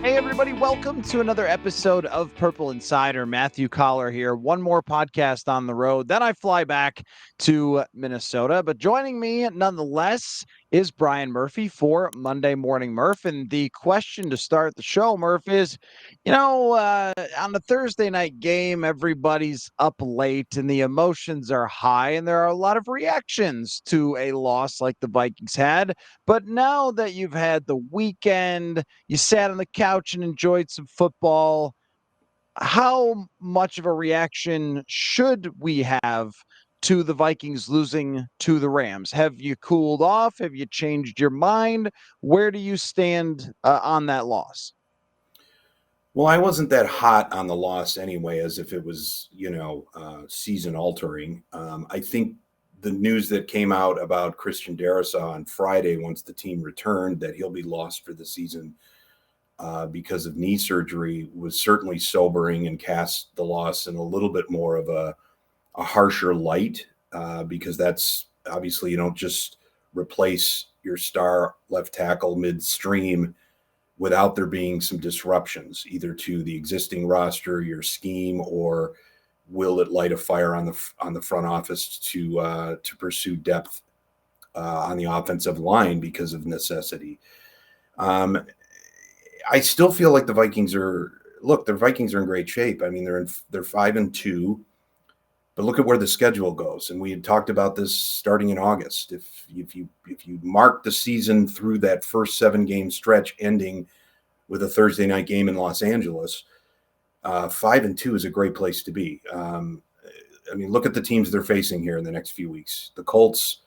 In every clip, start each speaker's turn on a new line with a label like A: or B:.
A: Hey, everybody, welcome to another episode of Purple Insider. Matthew Coller here. One more podcast on the road. Then I fly back to Minnesota. But joining me, nonetheless, is Brian Murphy for Monday Morning Murph. And the question to start the show, Murph, is on the Thursday night game, everybody's up late and the emotions are high, and there are a lot of reactions to a loss like the Vikings had. But now that you've had the weekend, you sat on the couch and enjoyed some football. How much of a reaction should we have to the Vikings losing to the Rams? Have you cooled off? Have you changed your mind? Where do you stand on that loss?
B: Well, I wasn't that hot on the loss anyway, as if it was, season altering. I think the news that came out about Christian Darrisaw on Friday, once the team returned, that he'll be lost for the season because of knee surgery, was certainly sobering and cast the loss in a little bit more of a harsher light because that's obviously you don't just replace your star left tackle midstream without there being some disruptions, either to the existing roster, your scheme, or will it light a fire on the front office to pursue depth on the offensive line because of necessity. I still feel like the Vikings are in great shape. I mean, they're 5-2, but look at where the schedule goes. And we had talked about this starting in August. If you mark the season through that first 7-game stretch ending with a Thursday night game in Los Angeles, 5-2 is a great place to be. I mean, look at the teams they're facing here in the next few weeks. The Colts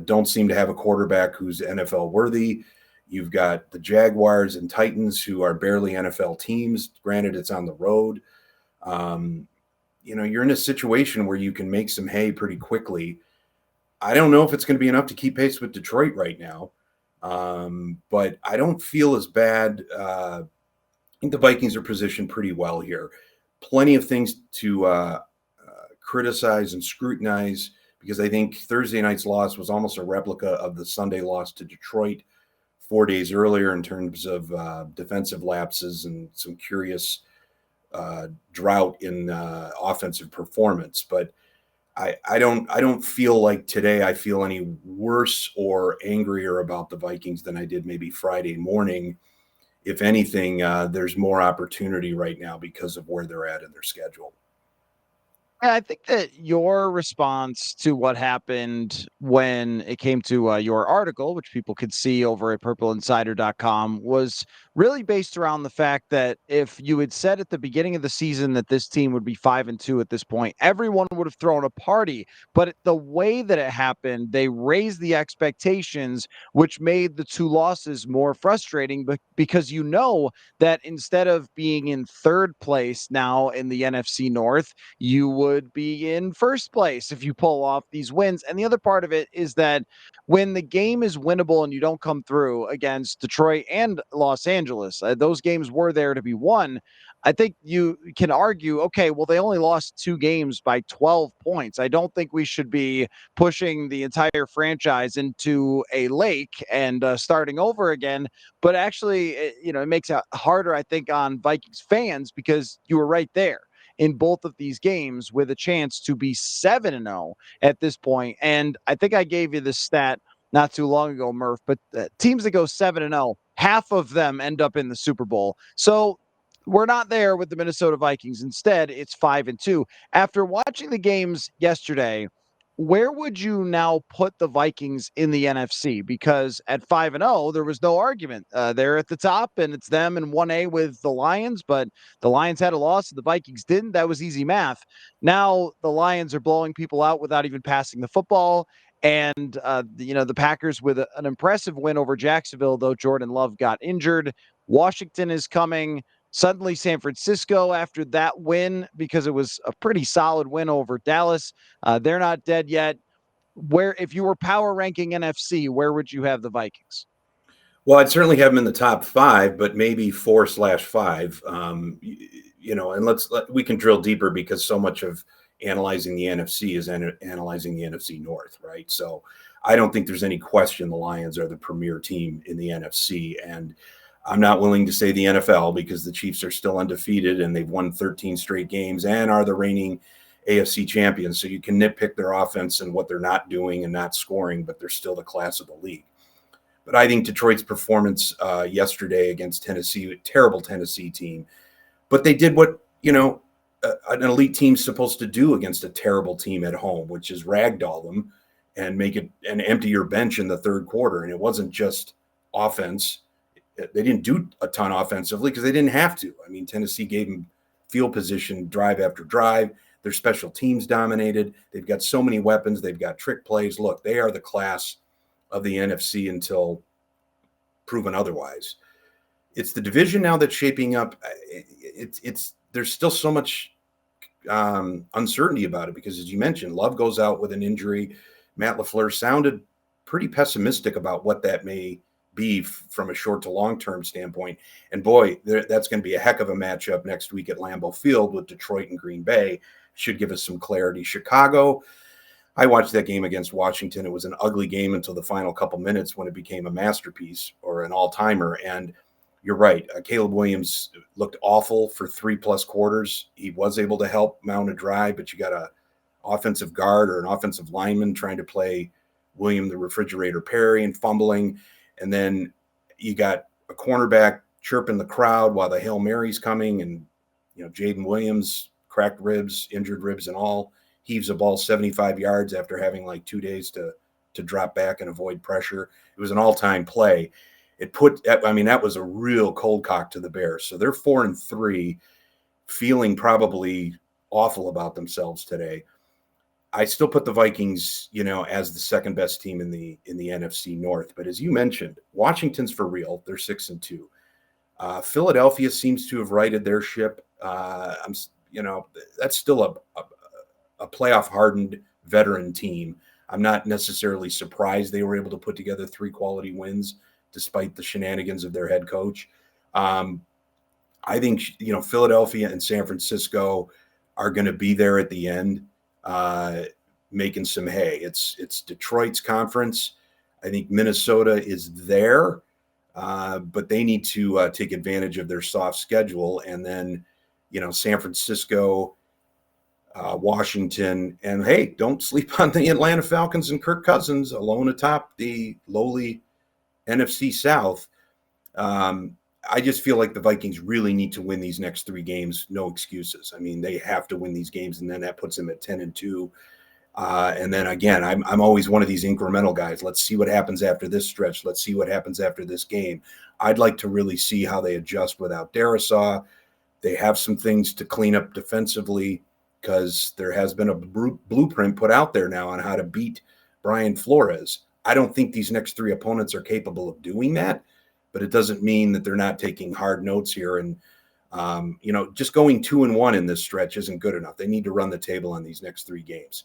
B: don't seem to have a quarterback who's NFL worthy. You've got the Jaguars and Titans, who are barely NFL teams. Granted, it's on the road. You're in a situation where you can make some hay pretty quickly. I don't know if it's going to be enough to keep pace with Detroit right now, but I don't feel as bad. I think the Vikings are positioned pretty well here. Plenty of things to criticize and scrutinize, because I think Thursday night's loss was almost a replica of the Sunday loss to Detroit 4 days earlier in terms of defensive lapses and some curious drought in offensive performance. But I don't feel like today I feel any worse or angrier about the Vikings than I did maybe Friday morning. If anything, there's more opportunity right now because of where they're at in their schedule.
A: Yeah, I think that your response to what happened when it came to your article, which people could see over at purpleinsider.com, was really based around the fact that if you had said at the beginning of the season that this team would be 5-2 at this point, everyone would have thrown a party. But the way that it happened, they raised the expectations, which made the two losses more frustrating. But because you know that instead of being in third place now in the NFC North, you would be in first place if you pull off these wins. And the other part of it is that when the game is winnable and you don't come through against Detroit and Los Angeles, those games were there to be won. I think you can argue, okay, well, they only lost 2 games by 12 points. I don't think we should be pushing the entire franchise into a lake and starting over again. But actually, it makes it harder, I think, on Vikings fans because you were right there in both of these games with a chance to be 7-0 at this point. And I think I gave you this stat not too long ago, Murph, but teams that go 7-0, half of them end up in the Super Bowl. So we're not there with the Minnesota Vikings. Instead, it's 5-2. After watching the games yesterday, where would you now put the Vikings in the NFC? Because at 5-0, there was no argument. They're at the top, and it's them in 1A with the Lions, but the Lions had a loss and the Vikings didn't. That was easy math. Now the Lions are blowing people out without even passing the football. And, the Packers with an impressive win over Jacksonville, though Jordan Love got injured. Washington is coming. Suddenly, San Francisco, after that win, because it was a pretty solid win over Dallas, they're not dead yet. Where, if you were power ranking NFC, where would you have the Vikings?
B: Well, I'd certainly have them in the top 5, but maybe 4/5. And we can drill deeper because so much of analyzing the NFC is analyzing the NFC North, right? So I don't think there's any question the Lions are the premier team in the NFC. And I'm not willing to say the NFL because the Chiefs are still undefeated and they've won 13 straight games and are the reigning AFC champions. So you can nitpick their offense and what they're not doing and not scoring, but they're still the class of the league. But I think Detroit's performance yesterday against Tennessee, a terrible Tennessee team, but they did what, an elite team's supposed to do against a terrible team at home, which is ragdoll them and make it and empty your bench in the third quarter. And it wasn't just offense. They didn't do a ton offensively because they didn't have to. I mean, Tennessee gave them field position drive after drive. Their special teams dominated. They've got so many weapons. They've got trick plays. Look, they are the class of the NFC until proven otherwise. It's the division now that's shaping up. It's there's still so much uncertainty about it because, as you mentioned, Love goes out with an injury. Matt LaFleur sounded pretty pessimistic about what that may be from a short to long-term standpoint. And boy, that's going to be a heck of a matchup next week at Lambeau Field with Detroit and Green Bay. Should give us some clarity. Chicago, I watched that game against Washington. It was an ugly game until the final couple minutes when it became a masterpiece or an all-timer. And you're right. Caleb Williams looked awful for 3+ quarters. He was able to help mount a drive, but you got a offensive guard or an offensive lineman trying to play William the Refrigerator Perry and fumbling. And then you got a cornerback chirping the crowd while the Hail Mary's coming. And, Jaden Williams, cracked ribs, injured ribs and all, heaves a ball 75 yards after having like 2 days to drop back and avoid pressure. It was an all-time play. That was a real cold cock to the Bears. So they're 4-3, feeling probably awful about themselves today. I still put the Vikings, as the second best team in the NFC North. But as you mentioned, Washington's for real. They're 6-2. Philadelphia seems to have righted their ship. That's still a playoff hardened veteran team. I'm not necessarily surprised they were able to put together 3 quality wins despite the shenanigans of their head coach. I think, Philadelphia and San Francisco are going to be there at the end, making some hay. It's Detroit's conference. I think Minnesota is there, but they need to take advantage of their soft schedule. And then, San Francisco, Washington, and hey, don't sleep on the Atlanta Falcons and Kirk Cousins alone atop the lowly NFC South. I just feel like the Vikings really need to win these next 3 games. No excuses. I mean, they have to win these games, and then that puts them at 10-2. And then again, I'm always one of these incremental guys. Let's see what happens after this stretch. Let's see what happens after this game. I'd like to really see how they adjust without Darrisaw. They have some things to clean up defensively because there has been a blueprint put out there now on how to beat Brian Flores. I don't think these next 3 opponents are capable of doing that, but it doesn't mean that they're not taking hard notes here. And, just going 2-1 in this stretch isn't good enough. They need to run the table on these next 3 games.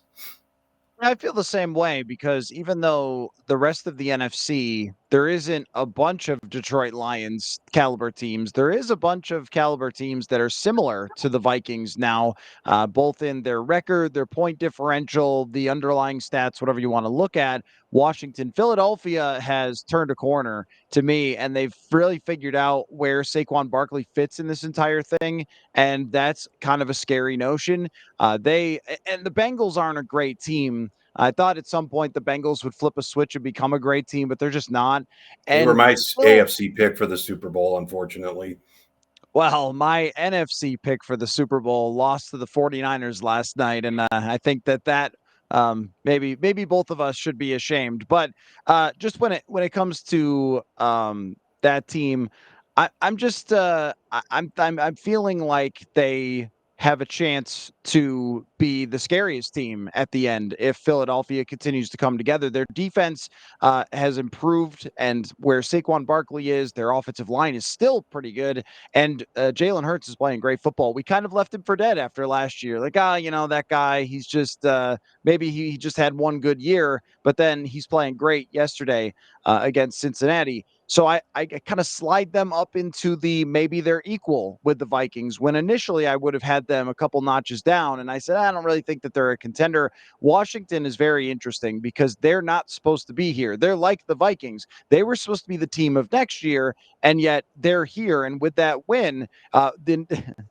A: I feel the same way because even though the rest of the NFC, there isn't a bunch of Detroit Lions caliber teams, there is a bunch of caliber teams that are similar to the Vikings now, both in their record, their point differential, the underlying stats, whatever you want to look at. Washington, Philadelphia has turned a corner to me, and they've really figured out where Saquon Barkley fits in this entire thing. And that's kind of a scary notion. The Bengals aren't a great team. I thought at some point the Bengals would flip a switch and become a great team, but they're just not.
B: They were
A: And
B: my
A: well,
B: AFC pick for the Super Bowl, unfortunately.
A: my NFC pick for the Super Bowl lost to the 49ers last night, and I think that maybe both of us should be ashamed. But just when it comes to that team, I'm feeling like they have a chance to be the scariest team at the end if Philadelphia continues to come together. Their defense has improved, and where Saquon Barkley is, their offensive line is still pretty good. And Jalen Hurts is playing great football. We kind of left him for dead after last year. Like, that guy, he's just maybe he just had one good year, but then he's playing great yesterday against Cincinnati. So I kind of slide them up into the maybe they're equal with the Vikings when initially I would have had them a couple notches down. And I said, I don't really think that they're a contender. Washington is very interesting because they're not supposed to be here. They're like the Vikings. They were supposed to be the team of next year, and yet they're here. And with that win, then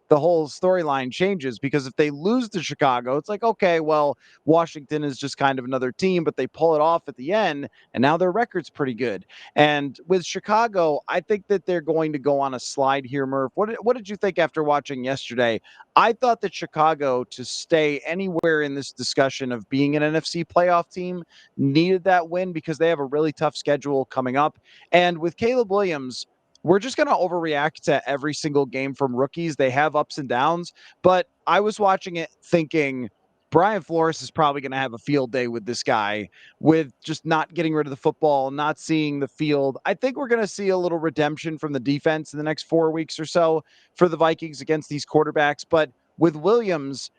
A: the whole storyline changes because if they lose to Chicago, it's like, okay, well, Washington is just kind of another team, but they pull it off at the end, and now their record's pretty good. And with Chicago, I think that they're going to go on a slide here, Murph. What did you think after watching yesterday? I thought that Chicago, to stay anywhere in this discussion of being an NFC playoff team, needed that win because they have a really tough schedule coming up. And with Caleb Williams, we're just going to overreact to every single game from rookies. They have ups and downs, but I was watching it thinking Brian Flores is probably going to have a field day with this guy with just not getting rid of the football, not seeing the field. I think we're going to see a little redemption from the defense in the next 4 weeks or so for the Vikings against these quarterbacks. But with Williams,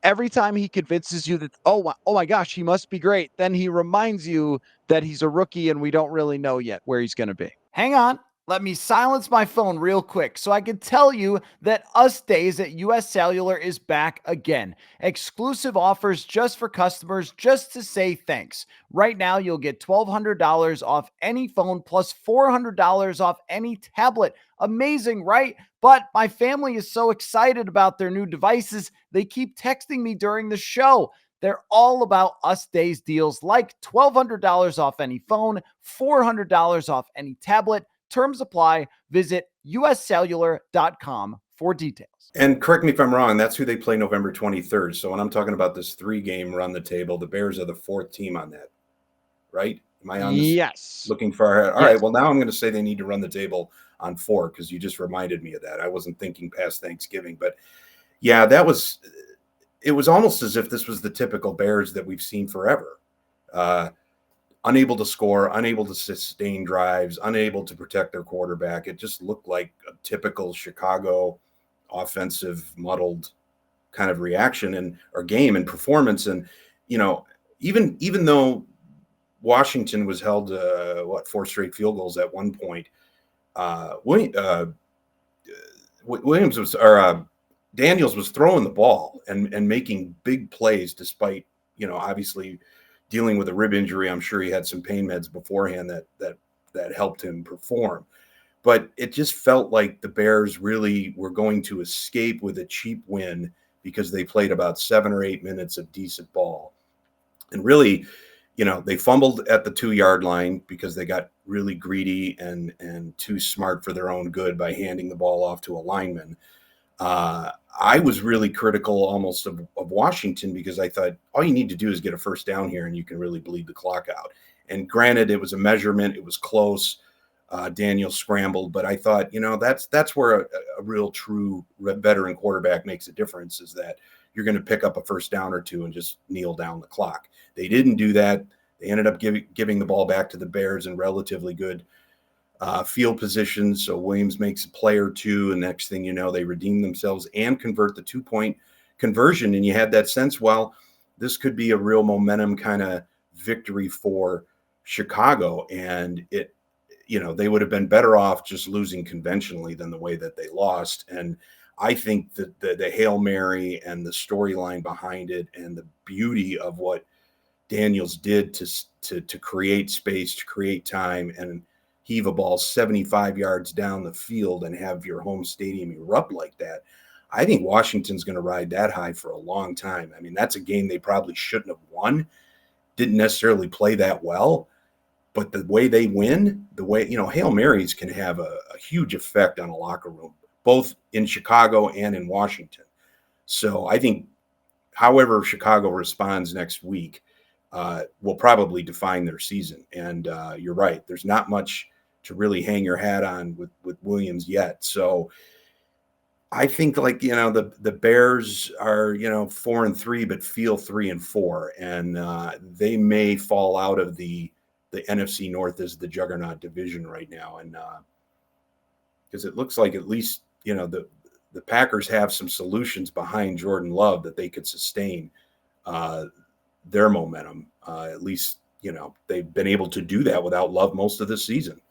A: every time he convinces you that, oh my gosh, he must be great, then he reminds you that he's a rookie and we don't really know yet where he's going to be. Hang on. Let me silence my phone real quick so I can tell you that Us Days at US Cellular is back again. Exclusive offers just for customers, just to say thanks. Right now, you'll get $1,200 off any phone plus $400 off any tablet. Amazing, right? But my family is so excited about their new devices, they keep texting me during the show. They're all about Us Days deals like $1,200 off any phone, $400 off any tablet. Terms apply. Visit uscellular.com for details.
B: And correct me if I'm wrong, that's who they play November 23rd. So when I'm talking about this 3-game run the table, the Bears are the 4th team on that, right? Am I on this?
A: Yes.
B: Looking far ahead. All
A: yes.
B: right. Well, now I'm going to say they need to run the table on 4 because you just reminded me of that. I wasn't thinking past Thanksgiving, but yeah, it was almost as if this was the typical Bears that we've seen forever. Unable to score, unable to sustain drives, unable to protect their quarterback. It just looked like a typical Chicago offensive muddled kind of reaction or game and performance. And, even though Washington was held 4 straight field goals at one point, Williams was, or Daniels was throwing the ball and making big plays despite, obviously dealing with a rib injury. I'm sure he had some pain meds beforehand that helped him perform. But it just felt like the Bears really were going to escape with a cheap win because they played about 7 or 8 minutes of decent ball. And really, they fumbled at the 2-yard line because they got really greedy and too smart for their own good by handing the ball off to a lineman. I was really critical almost of Washington because I thought all you need to do is get a first down here and you can really bleed the clock out. And granted, it was a measurement. It was close. Daniel scrambled, but I thought, that's where a real true veteran quarterback makes a difference, is that you're going to pick up a first down or two and just kneel down the clock. They didn't do that. They ended up giving the ball back to the Bears in relatively good field position. So Williams makes a play or two, and next thing you know, they redeem themselves and convert the 2-point conversion. And you had that sense, well, this could be a real momentum kind of victory for Chicago. And they would have been better off just losing conventionally than the way that they lost. And I think that the Hail Mary and the storyline behind it and the beauty of what Daniels did to create space, to create time, and heave a ball 75 yards down the field and have your home stadium erupt like that. I think Washington's going to ride that high for a long time. I mean, that's a game they probably shouldn't have won, didn't necessarily play that well, but the way they win, Hail Marys can have a huge effect on a locker room, both in Chicago and in Washington. So I think however Chicago responds next week will probably define their season. And you're right, there's not much to really hang your hat on with Williams yet. So I think the Bears are 4-3, but feel 3-4, and they may fall out of the NFC North as the juggernaut division right now, and because it looks like at least the Packers have some solutions behind Jordan Love that they could sustain their momentum. At least they've been able to do that without Love most of the season.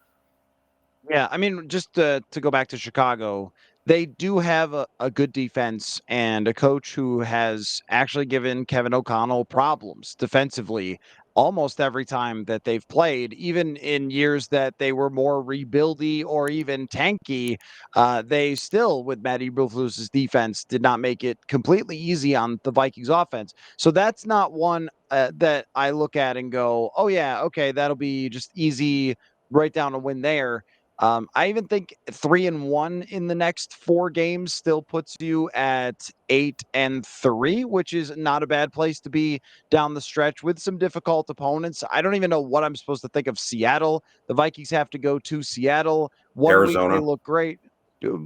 A: Yeah, I mean, just to go back to Chicago, they do have a good defense and a coach who has actually given Kevin O'Connell problems defensively almost every time that they've played, even in years that they were more rebuildy or even tanky. They still, with Matt Eberflus's defense, did not make it completely easy on the Vikings offense. So that's not one that I look at and go, oh yeah, okay, that'll be just easy, right down a win there. I even think 3-1 in the next 4 games still puts you at 8-3, which is not a bad place to be down the stretch with some difficult opponents. I don't even know what I'm supposed to think of Seattle. The Vikings have to go to Seattle. One week they
B: Arizona.
A: look great.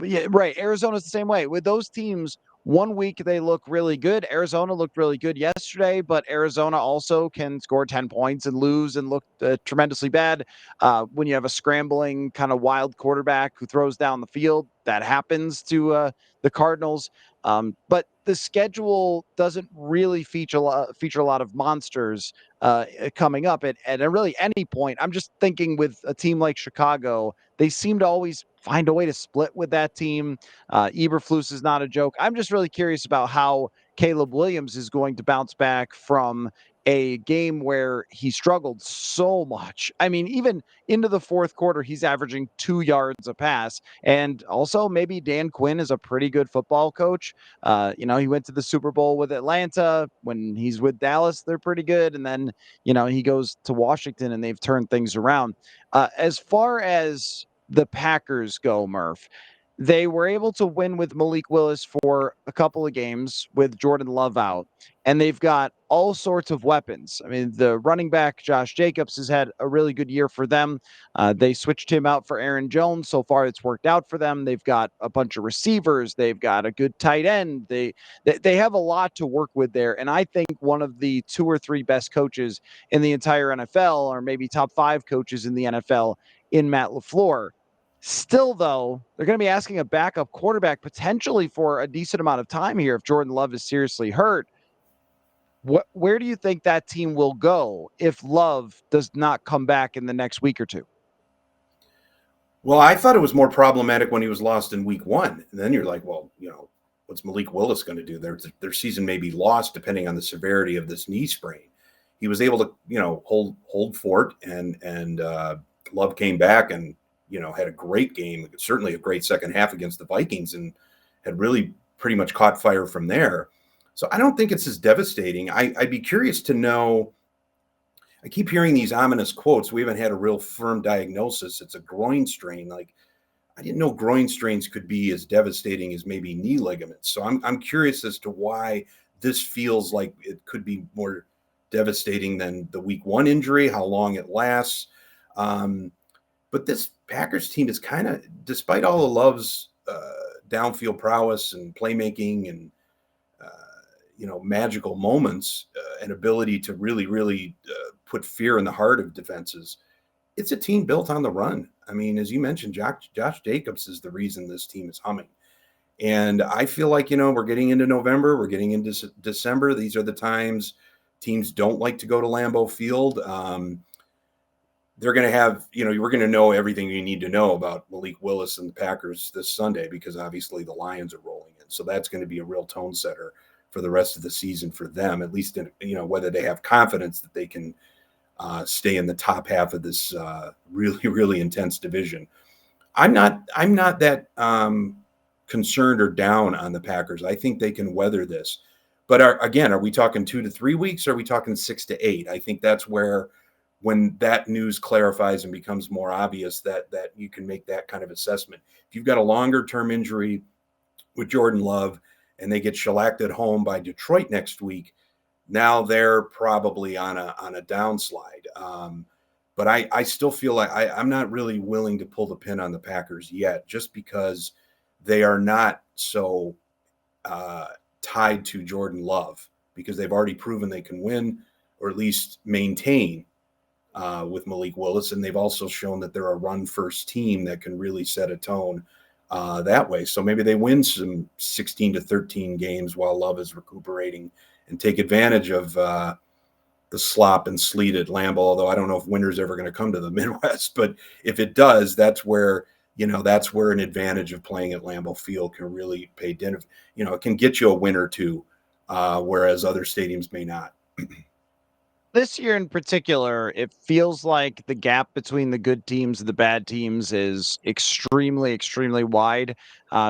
A: Yeah, right. Arizona's the same way. With those teams, one week they look really good. Arizona looked really good yesterday, but Arizona also can score 10 points and lose and look tremendously bad. When you have a scrambling kind of wild quarterback who throws down the field, that happens to the Cardinals. But the schedule doesn't really feature a lot of monsters coming up at really any point. I'm just thinking with a team like Chicago, they seem to always find a way to split with that team. Eberflus is not a joke. I'm just really curious about how Caleb Williams is going to bounce back from a game where he struggled so much. I mean, even into the fourth quarter, he's averaging 2 yards a pass. And also, maybe Dan Quinn is a pretty good football coach. He went to the Super Bowl with Atlanta. When he's with Dallas, they're pretty good. And then, he goes to Washington and they've turned things around. As far as the Packers go, Murph, they were able to win with Malik Willis for a couple of games with Jordan Love out, and they've got all sorts of weapons. I mean, the running back, Josh Jacobs, has had a really good year for them. They switched him out for Aaron Jones. So far, it's worked out for them. They've got a bunch of receivers. They've got a good tight end. They have a lot to work with there. And I think one of the 2 or 3 best coaches in the entire NFL, or maybe top 5 coaches in the NFL, in Matt LaFleur. Still, though, they're going to be asking a backup quarterback potentially for a decent amount of time here if Jordan Love is seriously hurt. Where do you think that team will go if Love does not come back in the next week or two?
B: Well, I thought it was more problematic when he was lost in week one. And then you're like, well, what's Malik Willis going to do? Their season may be lost depending on the severity of this knee sprain. He was able to, hold fort, and Love came back and had a great game, certainly a great second half against the Vikings, and had really pretty much caught fire from there. So I don't think it's as devastating. I'd be curious to know. I keep hearing these ominous quotes. We haven't had a real firm diagnosis. It's a groin strain. Like, I didn't know groin strains could be as devastating as maybe knee ligaments. So I'm curious as to why this feels like it could be more devastating than the week one injury, how long it lasts. But this Packers team is kind of, despite all of Love's downfield prowess and playmaking and magical moments and ability to really, really put fear in the heart of defenses, it's a team built on the run. I mean, as you mentioned, Josh Jacobs is the reason this team is humming. And I feel like, we're getting into November, we're getting into December. These are the times teams don't like to go to Lambeau Field. They're going to have, we're going to know everything you need to know about Malik Willis and the Packers this Sunday, because obviously the Lions are rolling in. So that's going to be a real tone setter for the rest of the season for them, at least, whether they have confidence that they can stay in the top half of this really, really intense division. I'm not that concerned or down on the Packers. I think they can weather this. But are we talking 2 to 3 weeks? Or are we talking 6 to 8? I think that's where, when that news clarifies and becomes more obvious, that you can make that kind of assessment. If you've got a longer term injury with Jordan Love and they get shellacked at home by Detroit next week, now they're probably on a downslide. But I still feel like I'm not really willing to pull the pin on the Packers yet, just because they are not so tied to Jordan Love, because they've already proven they can win, or at least maintain, with Malik Willis. And they've also shown that they're a run-first team that can really set a tone that way. So maybe they win some 16 to 13 games while Love is recuperating, and take advantage of the slop and sleet at Lambeau, although I don't know if winter's ever going to come to the Midwest. But if it does, that's where that's where an advantage of playing at Lambeau Field can really pay dinner. It can get you a win or two, whereas other stadiums may not.
A: This year in particular, it feels like the gap between the good teams and the bad teams is extremely, extremely wide.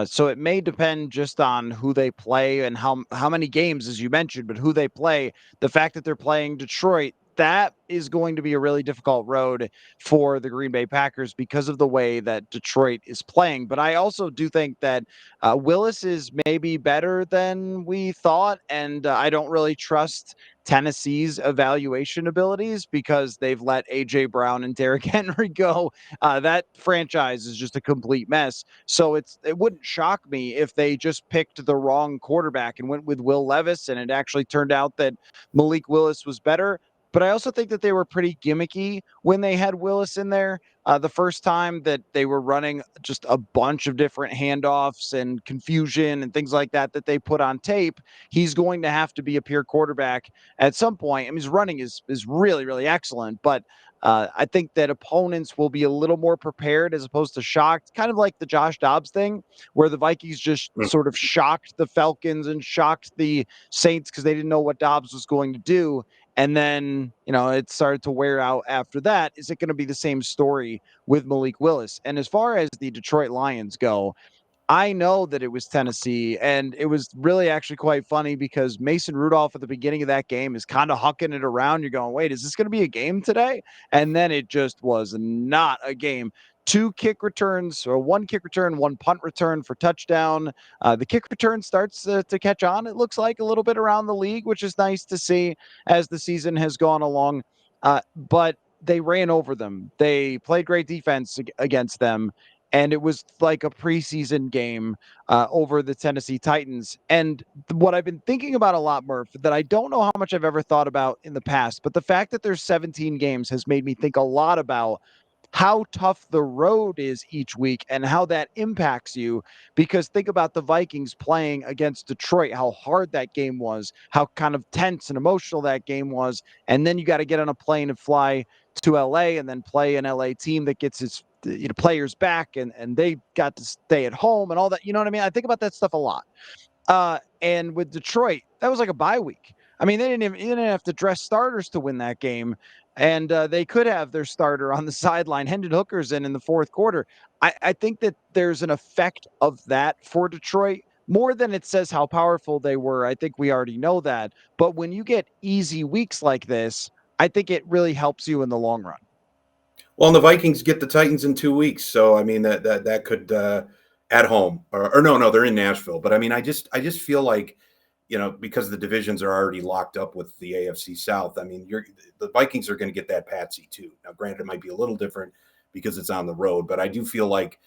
A: So it may depend just on who they play and how many games, as you mentioned, but who they play. The fact that they're playing Detroit, that is going to be a really difficult road for the Green Bay Packers because of the way that Detroit is playing. But I also do think that Willis is maybe better than we thought, and I don't really trust Tennessee's evaluation abilities because they've let AJ Brown and Derrick Henry go. That franchise is just a complete mess. So it wouldn't shock me if they just picked the wrong quarterback and went with Will Levis, and it actually turned out that Malik Willis was better. But I also think that they were pretty gimmicky when they had Willis in there. The first time that they were running just a bunch of different handoffs and confusion and things like that they put on tape, he's going to have to be a pure quarterback at some point. I mean, his running is really, really excellent, but I think that opponents will be a little more prepared as opposed to shocked, kind of like the Josh Dobbs thing, where the Vikings just sort of shocked the Falcons and shocked the Saints because they didn't know what Dobbs was going to do. And then, it started to wear out after that. Is it going to be the same story with Malik Willis? And as far as the Detroit Lions go, I know that it was Tennessee, and it was really actually quite funny because Mason Rudolph at the beginning of that game is kind of hucking it around. You're going, wait, is this going to be a game today? And then it just was not a game. Two kick returns, or one kick return, one punt return for touchdown. The kick return starts to catch on, it looks like, a little bit around the league, which is nice to see as the season has gone along. But they ran over them. They played great defense against them, and it was like a preseason game over the Tennessee Titans. And what I've been thinking about a lot, Murph, that I don't know how much I've ever thought about in the past, but the fact that there's 17 games has made me think a lot about how tough the road is each week and how that impacts you. Because think about the Vikings playing against Detroit, how hard that game was, how kind of tense and emotional that game was. And then you got to get on a plane and fly to LA and then play an LA team that gets its players back, and they got to stay at home and all that. You know what I mean? I think about that stuff a lot. And with Detroit, that was like a bye week. I mean, they didn't have to dress starters to win that game, and they could have their starter on the sideline. Hendon Hooker's in the fourth quarter. I think that there's an effect of that for Detroit more than it says how powerful they were. I think we already know that. But when you get easy weeks like this, I think it really helps you in the long run.
B: Well, and the Vikings get the Titans in 2 weeks, so I mean that could at home or no, they're in Nashville. But I mean, I just feel like because the divisions are already locked up with the AFC South. I mean, the Vikings are going to get that patsy too. Now, granted, it might be a little different because it's on the road, but I do feel like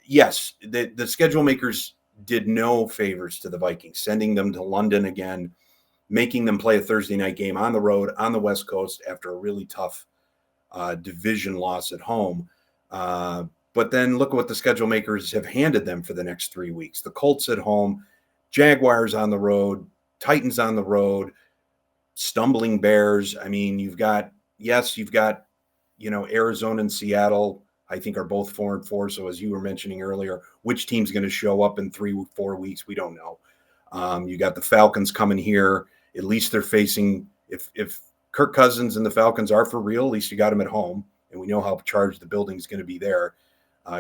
B: yes, the schedule makers did no favors to the Vikings, sending them to London again, making them play a Thursday night game on the road on the West Coast after a really tough division loss at home. But then look at what the schedule makers have handed them for the next 3 weeks. The Colts at home, Jaguars on the road, Titans on the road, stumbling Bears. I mean, you've got Arizona and Seattle, I think, are both 4-4. So as you were mentioning earlier, which team's going to show up in 3-4 weeks? We don't know. You got the Falcons coming here. At least they're facing, if Kirk Cousins and the Falcons are for real, at least you got them at home, and we know how charged the building is going to be there.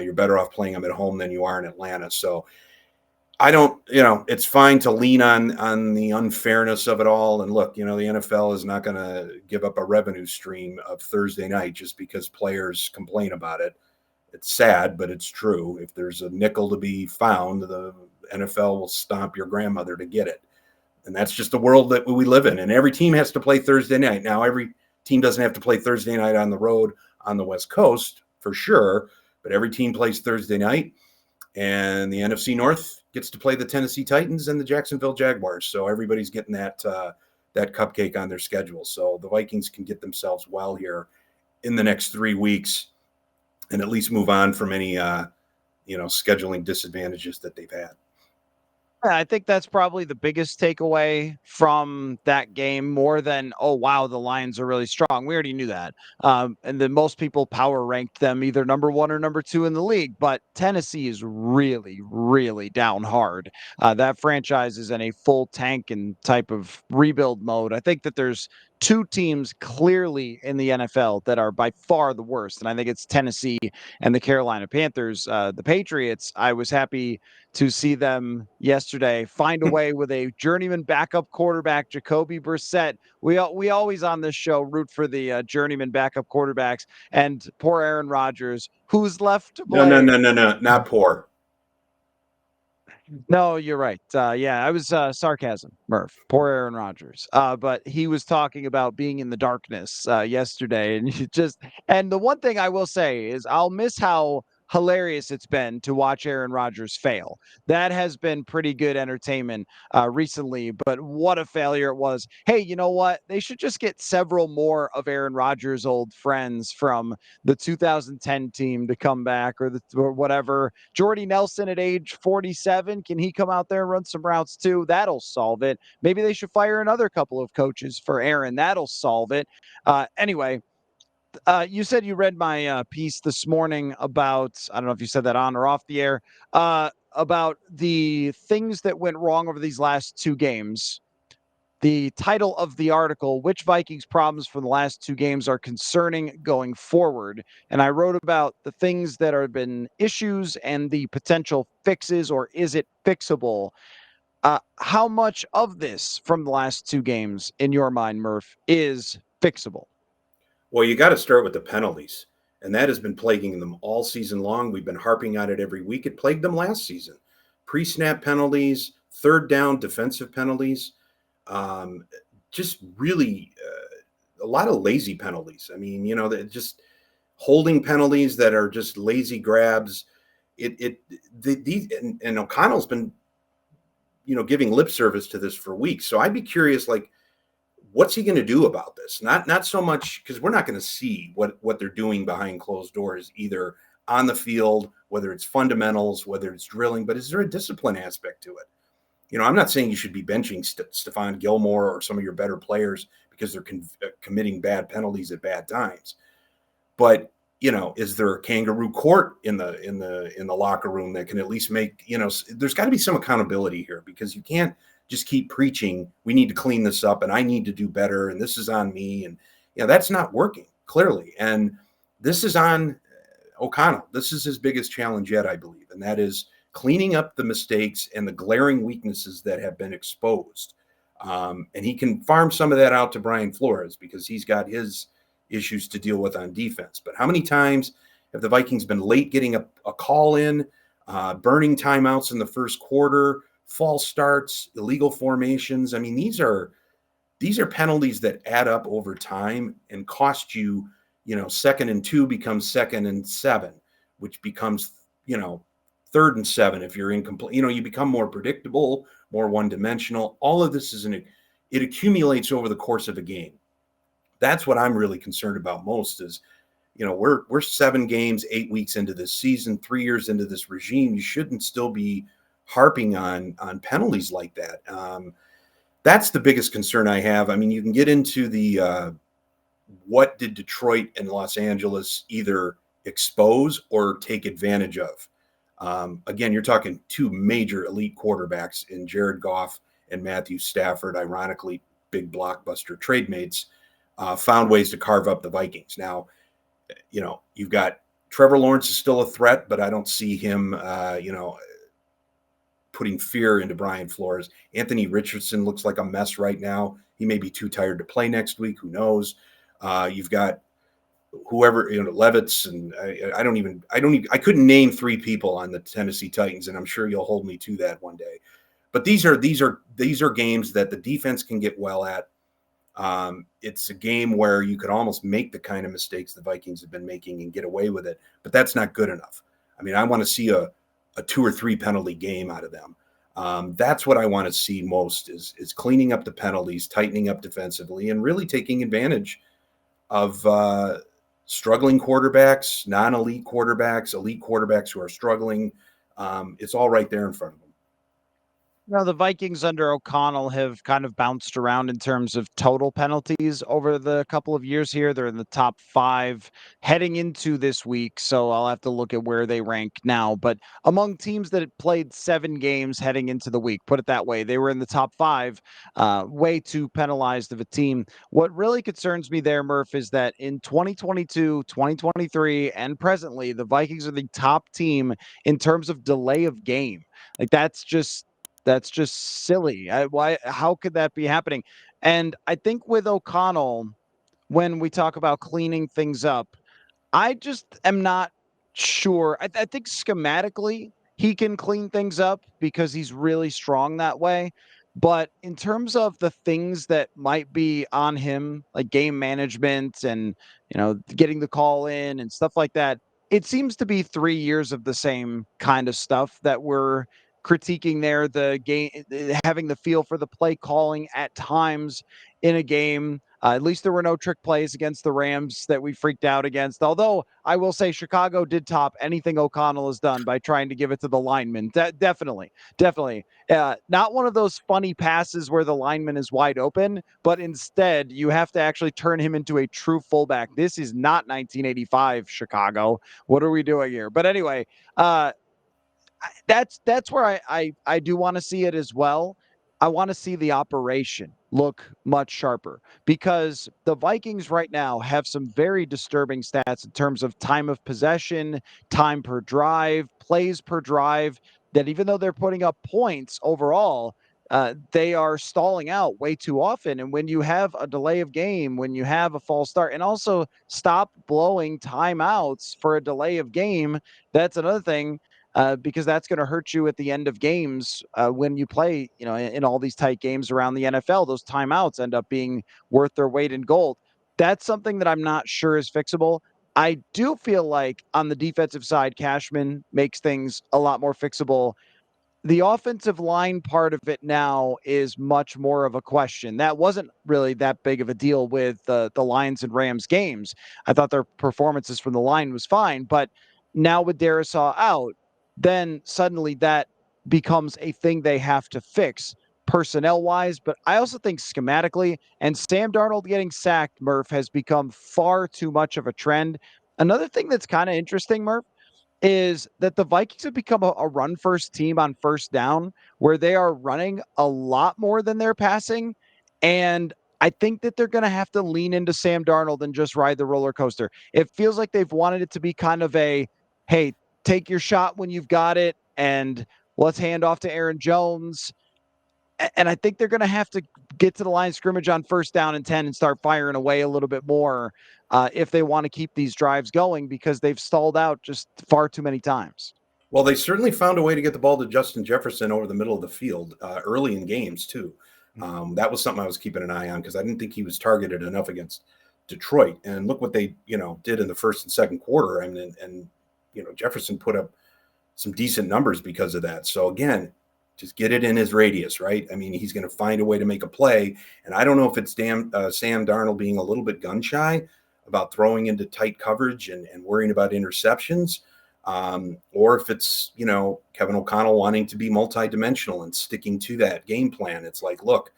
B: You're better off playing them at home than you are in Atlanta. So I don't, it's fine to lean on the unfairness of it all. And look, the NFL is not going to give up a revenue stream of Thursday night just because players complain about it. It's sad, but it's true. If there's a nickel to be found, the NFL will stomp your grandmother to get it. And that's just the world that we live in. And every team has to play Thursday night. Now, every team doesn't have to play Thursday night on the road on the West Coast, for sure. But every team plays Thursday night. And the NFC North gets to play the Tennessee Titans and the Jacksonville Jaguars. So everybody's getting that cupcake on their schedule. So the Vikings can get themselves well here in the next 3 weeks and at least move on from any scheduling disadvantages that they've had.
A: Yeah, I think that's probably the biggest takeaway from that game more than, oh, wow, the Lions are really strong. We already knew that. And then most people power ranked them either number one or number two in the league. But Tennessee is really, really down hard. That franchise is in a full tank and type of rebuild mode. I think that there's two teams clearly in the NFL that are by far the worst. And I think it's Tennessee and the Carolina Panthers. The Patriots, I was happy to see them yesterday find a way with a journeyman backup quarterback, Jacoby Brissett. We always on this show root for the journeyman backup quarterbacks, and poor Aaron Rodgers, who's left to
B: No, no,
A: play.
B: no, no, no, not poor.
A: No, you're right. Yeah, I was sarcasm, Murph. Poor Aaron Rodgers. But he was talking about being in the darkness yesterday, and you just and the one thing I will say is I'll miss how hilarious it's been to watch Aaron Rodgers fail. That has been pretty good entertainment recently, but what a failure it was. Hey, you know what? They should just get several more of Aaron Rodgers' old friends from the 2010 team to come back or whatever. Jordy Nelson at age 47, can he come out there and run some routes too? That'll solve it. Maybe they should fire another couple of coaches for Aaron. That'll solve it. Anyway, you said you read my piece this morning about, I don't know if you said that on or off the air, about the things that went wrong over these last two games. The title of the article, which Vikings problems from the last two games are concerning going forward. And I wrote about the things that have been issues and the potential fixes, or is it fixable? How much of this from the last two games, in your mind, Murph, is fixable?
B: Well, you got to start with the penalties, and that has been plaguing them all season long. We've been harping on it every week. It plagued them last season. Pre-snap penalties, third down defensive penalties, um, just really a lot of lazy penalties. I mean, just holding penalties that are just lazy grabs. And O'Connell's been, giving lip service to this for weeks. So I'd be curious, like, what's he going to do about this? Not so much because we're not going to see what they're doing behind closed doors, either on the field, whether it's fundamentals, whether it's drilling, but is there a discipline aspect to it? I'm not saying you should be benching Stephon Gilmore or some of your better players because they're committing bad penalties at bad times. But is there a kangaroo court in the locker room that can at least make there's got to be some accountability here, because you can't just keep preaching we need to clean this up and I need to do better and this is on me, and that's not working clearly. And this is on O'Connell. This is his biggest challenge yet, I believe, and that is cleaning up the mistakes and the glaring weaknesses that have been exposed. And he can farm some of that out to Brian Flores because he's got his issues to deal with on defense. But how many times have the Vikings been late getting a call in, burning timeouts in the first quarter, false starts, illegal formations? I mean, these are penalties that add up over time and cost you, 2nd and 2 becomes 2nd and 7, which becomes, 3rd and 7 if you're incomplete. You become more predictable, more one-dimensional. All of this it accumulates over the course of a game. That's what I'm really concerned about most is, we're 7 games, 8 weeks into this season, 3 years into this regime. You shouldn't still be harping on penalties like that. That's the biggest concern I have. I mean, you can get into the what did Detroit and Los Angeles either expose or take advantage of? Again, you're talking two major elite quarterbacks in Jared Goff and Matthew Stafford, ironically, big blockbuster trade mates, found ways to carve up the Vikings. Now, you've got Trevor Lawrence is still a threat, but I don't see him, putting fear into Brian Flores. Anthony Richardson looks like a mess right now. He may be too tired to play next week. Who knows? You've got whoever, Levitz, and I couldn't name 3 people on the Tennessee Titans, and I'm sure you'll hold me to that one day. But these are games that the defense can get well at. It's a game where you could almost make the kind of mistakes the Vikings have been making and get away with it, but that's not good enough. I mean, I want to see a 2 or 3 penalty game out of them. That's what I want to see most is cleaning up the penalties, tightening up defensively, and really taking advantage of struggling quarterbacks, non-elite quarterbacks, elite quarterbacks who are struggling. It's all right there in front of them.
A: The Vikings under O'Connell have kind of bounced around in terms of total penalties over the couple of years here. They're in the top 5 heading into this week, so I'll have to look at where they rank now. But among teams that had played 7 games heading into the week, put it that way, they were in the top 5, way too penalized of a team. What really concerns me there, Murph, is that in 2022, 2023, and presently, the Vikings are the top team in terms of delay of game. Like that's just silly. Why? How could that be happening? And I think with O'Connell, when we talk about cleaning things up, I just am not sure. I think schematically he can clean things up because he's really strong that way. But in terms of the things that might be on him, like game management and getting the call in and stuff like that, it seems to be 3 years of the same kind of stuff that we're critiquing there. The game, having the feel for the play calling at times in a game. At least there were no trick plays against the Rams that we freaked out against. Although I will say Chicago did top anything O'Connell has done by trying to give it to the lineman. Definitely, definitely. Not one of those funny passes where the lineman is wide open, but instead you have to actually turn him into a true fullback. This is not 1985 Chicago. What are we doing here? But anyway, uh, that's where I do want to see it as well. I want to see the operation look much sharper because the Vikings right now have some very disturbing stats in terms of time of possession, time per drive, plays per drive. That even though they're putting up points overall, they are stalling out way too often. And when you have a delay of game, when you have a false start, and also stop blowing timeouts for a delay of game, that's another thing because that's going to hurt you at the end of games when you play, in all these tight games around the NFL. Those timeouts end up being worth their weight in gold. That's something that I'm not sure is fixable. I do feel like on the defensive side, Cashman makes things a lot more fixable. The offensive line part of it now is much more of a question. That wasn't really that big of a deal with the Lions and Rams games. I thought their performances from the line was fine, but now with Darrisaw out, then suddenly that becomes a thing they have to fix personnel wise. But I also think schematically, and Sam Darnold getting sacked, Murph, has become far too much of a trend. Another thing that's kind of interesting, Murph, is that the Vikings have become a run first team on first down where they are running a lot more than they're passing. And I think that they're going to have to lean into Sam Darnold and just ride the roller coaster. It feels like they've wanted it to be kind of a, hey, take your shot when you've got it and let's hand off to Aaron Jones. And I think they're going to have to get to the line of scrimmage on first down and 10 and start firing away a little bit more if they want to keep these drives going because they've stalled out just far too many times.
B: Well, they certainly found a way to get the ball to Justin Jefferson over the middle of the field early in games, too. That was something I was keeping an eye on because I didn't think he was targeted enough against Detroit. And look what they, did in the first and second quarter. And Jefferson put up some decent numbers because of that. So again, just get it in his radius, right? I mean, he's going to find a way to make a play. And I don't know if it's Sam Darnold being a little bit gun shy about throwing into tight coverage and worrying about interceptions, or if it's, Kevin O'Connell wanting to be multidimensional and sticking to that game plan. It's like, look,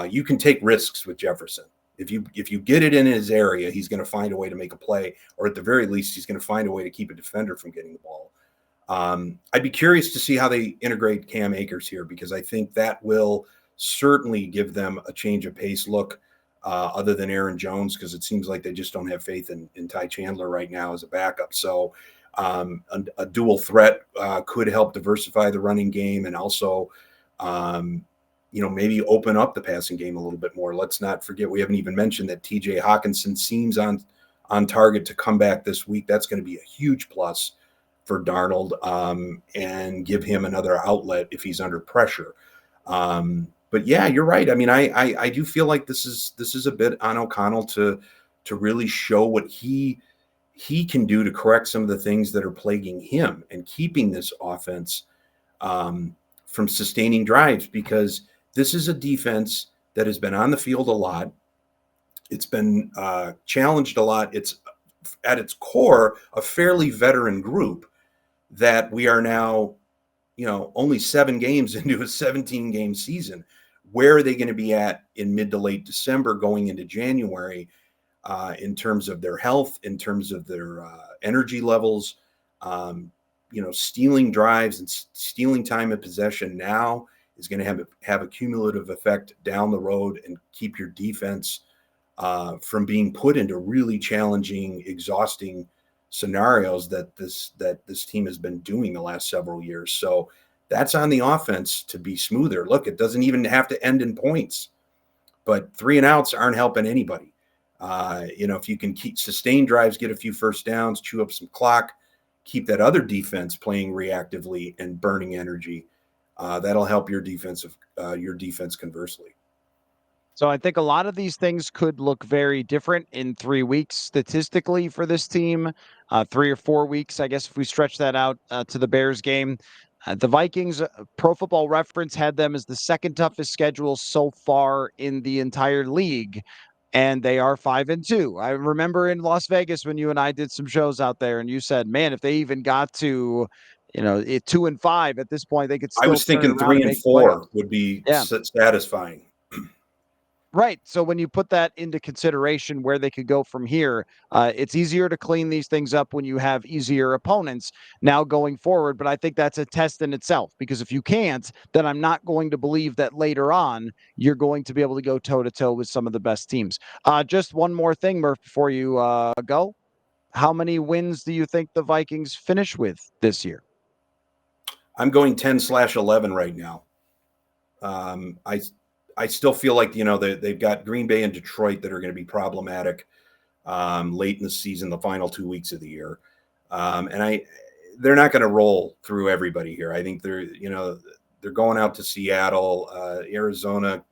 B: you can take risks with Jefferson. If you get it in his area, he's going to find a way to make a play, or at the very least, he's going to find a way to keep a defender from getting the ball. I'd be curious to see how they integrate Cam Akers here, because I think that will certainly give them a change of pace look other than Aaron Jones, because it seems like they just don't have faith in Ty Chandler right now as a backup. So a dual threat could help diversify the running game and also, maybe open up the passing game a little bit more. Let's not forget, we haven't even mentioned that TJ Hawkinson seems on target to come back this week. That's going to be a huge plus for Darnold and give him another outlet if he's under pressure. But yeah, you're right. I mean, I do feel like this is a bit on O'Connell to really show what he can do to correct some of the things that are plaguing him and keeping this offense from sustaining drives, because this is a defense that has been on the field a lot. It's been challenged a lot. It's at its core a fairly veteran group that we are now, only 7 games into a 17-game season. Where are they going to be at in mid to late December going into January in terms of their health, in terms of their energy levels? Stealing drives and stealing time of possession now is going to have a cumulative effect down the road and keep your defense from being put into really challenging, exhausting scenarios that this team has been doing the last several years. So that's on the offense to be smoother. Look, it doesn't even have to end in points, but 3-and-outs aren't helping anybody. If you can keep sustain drives, get a few first downs, chew up some clock, keep that other defense playing reactively and burning energy, that'll help your defense conversely.
A: So I think a lot of these things could look very different in 3 weeks statistically for this team. 3 or 4 weeks, I guess, if we stretch that out to the Bears game. The Vikings, Pro Football Reference had them as the second toughest schedule so far in the entire league, and they are 5-2. I remember in Las Vegas when you and I did some shows out there, and you said, "Man, if they even got to, 2-5 at this point, they could
B: I
A: still
B: was
A: turn it
B: thinking
A: around
B: three
A: and
B: and
A: make the playoffs."
B: four would be
A: Yeah.
B: satisfying.
A: Right. So when you put that into consideration where they could go from here, it's easier to clean these things up when you have easier opponents now going forward. But I think that's a test in itself, because if you can't, then I'm not going to believe that later on you're going to be able to go toe to toe with some of the best teams. Just one more thing, Murph, before you go. How many wins do you think the Vikings finish with this year?
B: I'm going 10/11 right now. I still feel like they've got Green Bay and Detroit that are going to be problematic late in the season, the final 2 weeks of the year, and they're not going to roll through everybody here. I think they're going out to Seattle, Arizona.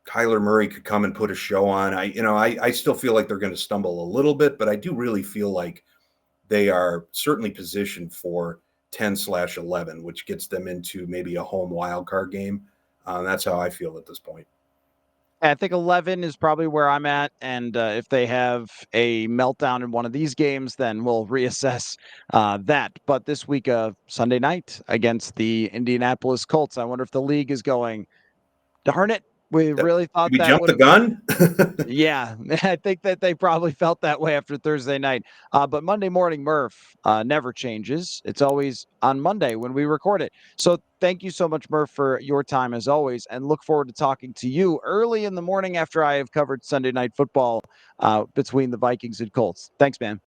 B: Kyler Murray could come and put a show on. I still feel like they're going to stumble a little bit, but I do really feel like they are certainly positioned for 10/11, which gets them into maybe a home wild card game. That's how I feel at this point.
A: I think 11 is probably where I'm at. And if they have a meltdown in one of these games, then we'll reassess that. But this week, Sunday night against the Indianapolis Colts, I wonder if the league is going, darn it. We really thought
B: Did we
A: that
B: jump
A: would
B: the
A: have been.
B: gun?
A: Yeah, I think that they probably felt that way after Thursday night. But Monday Morning Murph never changes. It's always on Monday when we record it. So thank you so much, Murph, for your time as always, and look forward to talking to you early in the morning after I have covered Sunday Night Football between the Vikings and Colts. Thanks, man.